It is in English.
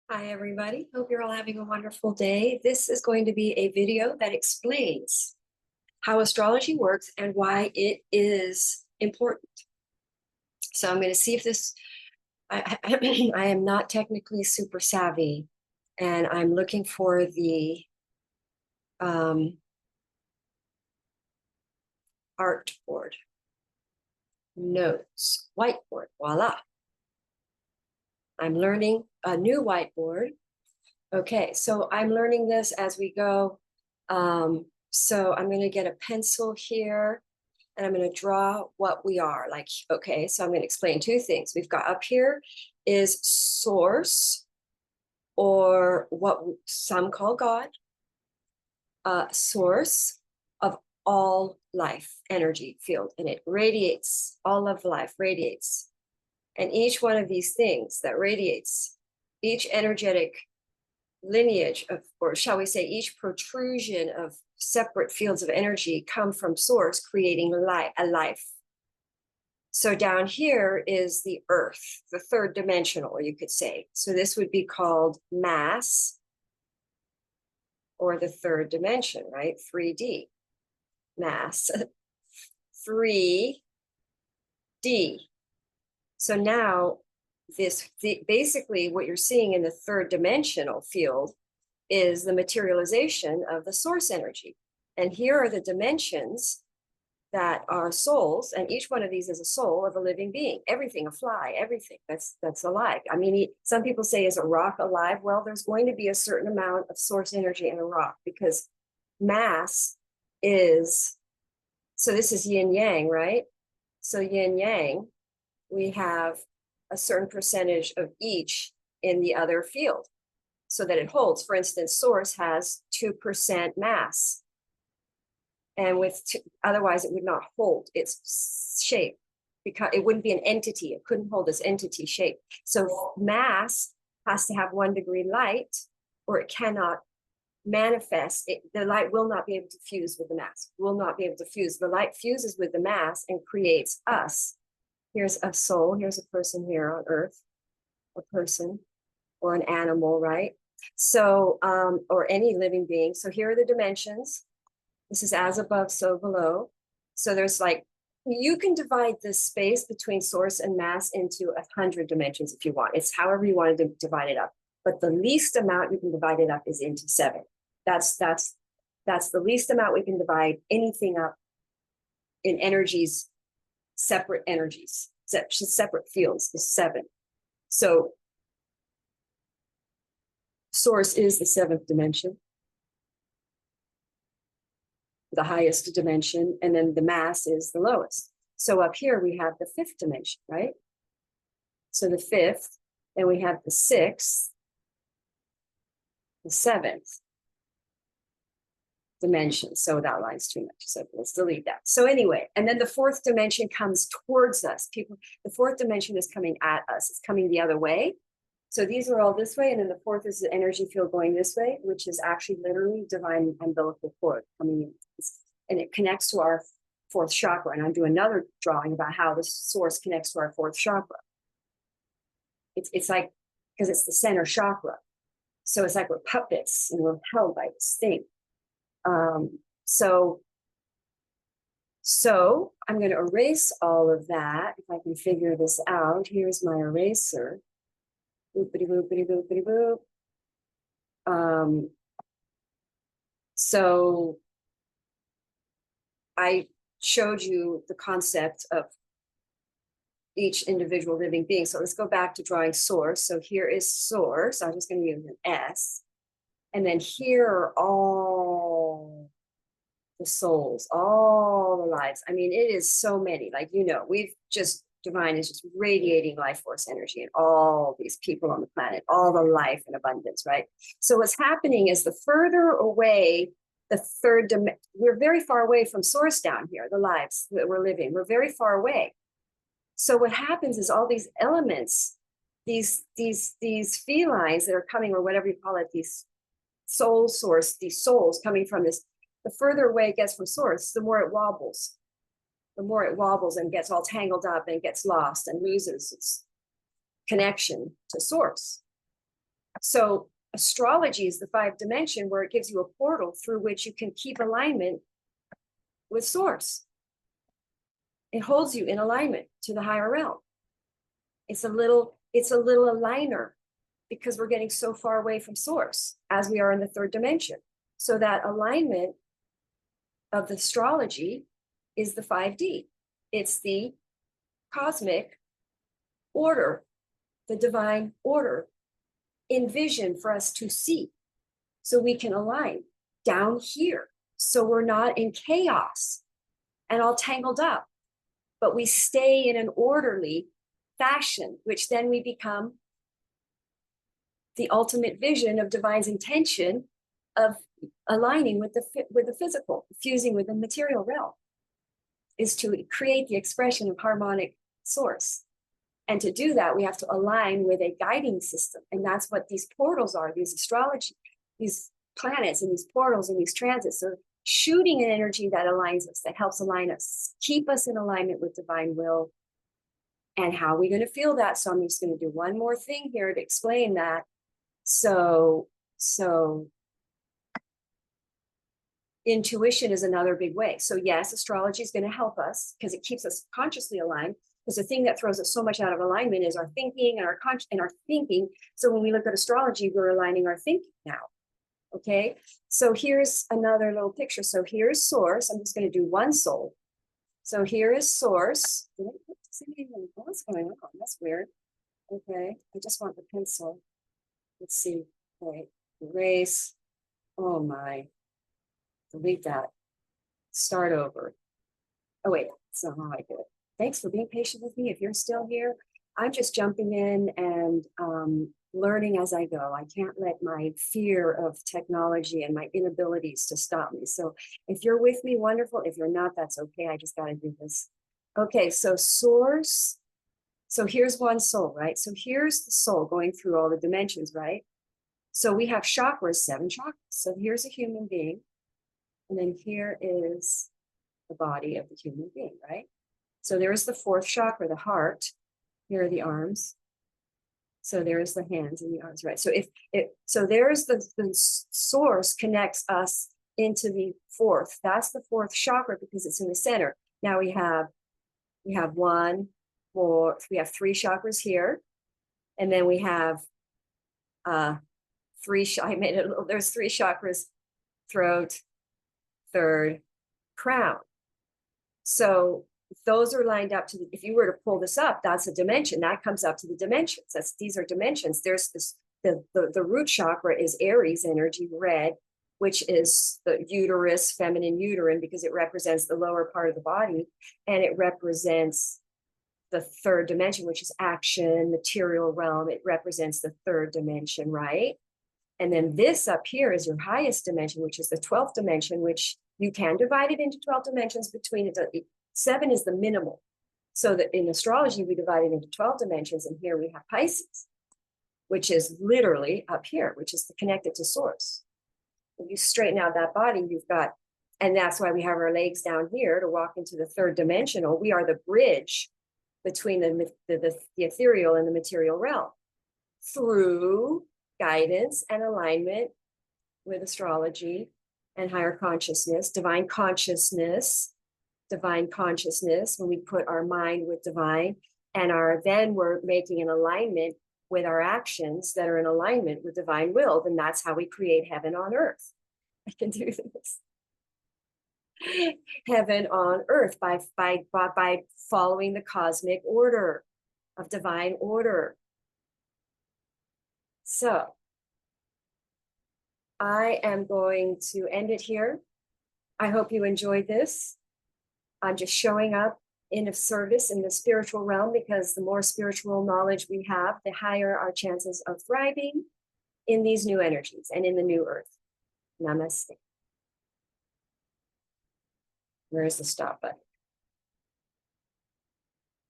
Hi, everybody. Hope you're all having a wonderful day. This is going to be a video that explains how astrology works and why it is important. So I'm going to see if this, I am not technically super savvy, and I'm looking for the um, art board, notes, whiteboard, voila. I'm learning a new whiteboard. Okay, so I'm learning this as we go. So I'm going to get a pencil here and I'm going to draw what we are. Like, okay, so I'm going to explain two things. We've got up here is source, or what some call God, source of all life energy field, and it radiates, all of life radiates. And each one of these things that radiates, each energetic lineage of, or shall we say, each protrusion of separate fields of energy come from source, creating a life. So down here is the earth, the third dimensional, you could say. So this would be called mass, or the third dimension, right? 3D, mass, 3D. So now basically what you're seeing in the third dimensional field is the materialization of the source energy. And here are the dimensions that are souls, and each one of these is a soul of a living being. Everything, a fly, everything that's alive. I mean, some people say, is a rock alive? Well, there's going to be a certain amount of source energy in a rock, because mass is, so this is yin yang, right? So yin yang, we have a certain percentage of each in the other field, so that it holds. For instance, source has 2% mass, and otherwise it would not hold its shape, because it wouldn't be an entity. It couldn't hold its entity shape. So mass has to have 1 degree light, or it cannot manifest. The light will not be able to fuse with the mass, will not be able to fuse. The light fuses with the mass and creates us. Here's a soul, here's a person here on earth, a person or an animal, right? So, or any living being. So here are the dimensions. This is as above, so below. So there's like, you can divide this space between source and mass into 100 dimensions if you want. It's however you want to divide it up. But the least amount you can divide it up is into 7. That's the least amount we can divide anything up in energies, separate energies, separate fields, is 7. So source is the 7th dimension, the highest dimension, and then the mass is the lowest. So up here we have the 5th dimension, right? So the 5th, and we have the 6th, the 7th dimension. So that line's too much, so let's delete that. So anyway, and then the 4th dimension comes towards us. The 4th dimension is coming at us. It's coming the other way. So these are all this way, and then the 4th is the energy field going this way, which is actually literally divine umbilical cord coming in. And it connects to our 4th chakra. And I'll do another drawing about how the source connects to our 4th chakra. It's like, because it's the center chakra. So it's like we're puppets and we're held by this thing. So I'm going to erase all of that. If I can figure this out, here's my eraser. Boopity boopity boopity boop. So I showed you the concept of each individual living being. So let's go back to drawing source. So here is source. I'm just going to use an S. And then here are all the souls, all the lives. I mean, it is so many. Like, we've just, divine is just radiating life force energy and all these people on the planet, all the life and abundance, right? So what's happening is the further away the third dimension, we're very far away from source down here, the lives that we're living, we're very far away. So what happens is all these elements, these felines that are coming, or whatever you call it, these soul source, these souls coming from this, the further away it gets from source, the more it wobbles. The more it wobbles and gets all tangled up and gets lost and loses its connection to source. So astrology is the 5th dimension where it gives you a portal through which you can keep alignment with source. It holds you in alignment to the higher realm. It's a little aligner because we're getting so far away from source as we are in the 3rd dimension. So that alignment of the astrology is the 5D. It's the cosmic order, the divine order in vision for us to see so we can align down here. So we're not in chaos and all tangled up, but we stay in an orderly fashion, which then we become the ultimate vision of divine's intention of aligning with the physical, fusing with the material realm, is to create the expression of harmonic source. And to do that, we have to align with a guiding system. And that's what these portals are, these astrology, these planets and these portals and these transits are shooting an energy that aligns us, that helps align us, keep us in alignment with divine will. And how are we going to feel that? So I'm just going to do one more thing here to explain that. So intuition is another big way. So yes, astrology is going to help us because it keeps us consciously aligned. Because the thing that throws us so much out of alignment is our thinking and our thinking. So when we look at astrology, we're aligning our thinking now. Okay. So here's another little picture. So here's source. I'm just going to do one soul. So here is source. What's going on? That's weird. Okay. I just want the pencil. Let's see. Wait. Erase. Oh my. Delete that. Start over. Oh wait. So how I do it. Thanks for being patient with me. If you're still here, I'm just jumping in and learning as I go. I can't let my fear of technology and my inabilities to stop me. So if you're with me, wonderful. If you're not, that's okay. I just got to do this. Okay, so source. So here's one soul, right? So here's the soul going through all the dimensions, right? So we have chakras, 7 chakras. So here's a human being. And then here is the body of the human being, right? So there's the 4th chakra, the heart. Here are the arms. So there's the hands and the arms, right? So so there's the source connects us into the 4th. That's the 4th chakra because it's in the center. Now we have 1, 4, we have 3 chakras here. And then we have 3, I made it, there's 3 chakras, throat, 3rd, crown. So those are lined up to if you were to pull this up, that's a dimension that comes up to the dimensions. These are dimensions. There's this, the root chakra is Aries energy, red, which is the uterus, feminine uterine, because it represents the lower part of the body. And it represents the 3rd dimension, which is action, material realm. It represents the 3rd dimension, right? And then this up here is your highest dimension, which is the 12th dimension, which you can divide it into 12 dimensions between it. 7 is the minimal. So that in astrology, we divide it into 12 dimensions. And here we have Pisces, which is literally up here, which is connected to source. If you straighten out that body, you've got, and that's why we have our legs down here to walk into the 3rd dimensional. We are the bridge between the ethereal and the material realm through guidance and alignment with astrology and higher consciousness, divine consciousness, when we put our mind with divine and then we're making an alignment with our actions that are in alignment with divine will, then that's how we create heaven on earth. I can do this. Heaven on earth by following the cosmic order of divine order. So I am going to end it here. I hope you enjoyed this. I'm just showing up in a service in the spiritual realm because the more spiritual knowledge we have, the higher our chances of thriving in these new energies and in the new earth. Namaste. Where is the stop button?